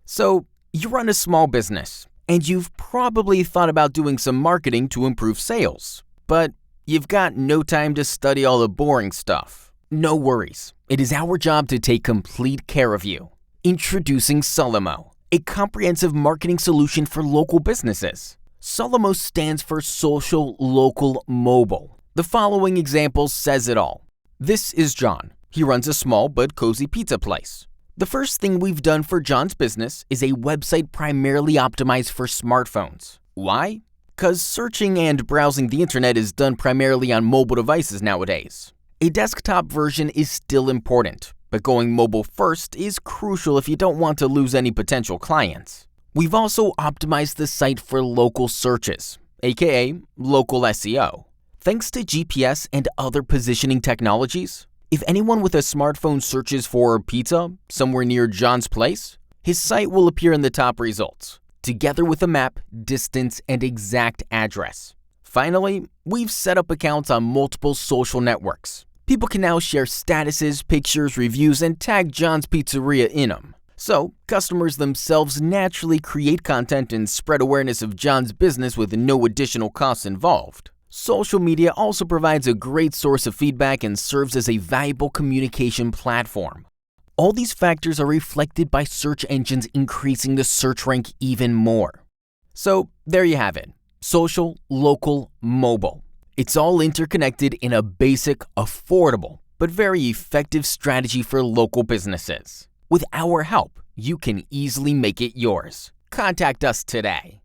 So, you run a small business, and you've probably thought about doing some marketing to improve sales, but you've got no time to study all the boring stuff. No worries, it is our job to take complete care of you. Introducing SOLOMO, a comprehensive marketing solution for local businesses. SOLOMO stands for Social, Local, Mobile. The following example says it all. This is John. He runs a small but cozy pizza place. The first thing we've done for John's business is a website primarily optimized for smartphones. Why? Because searching and browsing the internet is done primarily on mobile devices nowadays. A desktop version is still important, but going mobile first is crucial if you don't want to lose any potential clients. We've also optimized the site for local searches, aka local SEO. Thanks to GPS and other positioning technologies, if anyone with a smartphone searches for pizza somewhere near John's place, his site will appear in the top results, together with a map, distance, and exact address. Finally, we've set up accounts on multiple social networks. People can now share statuses, pictures, reviews, and tag John's Pizzeria in them. So, customers themselves naturally create content and spread awareness of John's business with no additional costs involved. Social media also provides a great source of feedback and serves as a valuable communication platform. All these factors are reflected by search engines increasing the search rank even more. So there you have it, social, local, mobile. It's all interconnected in a basic, affordable, but very effective strategy for local businesses. With our help, you can easily make it yours. Contact us today.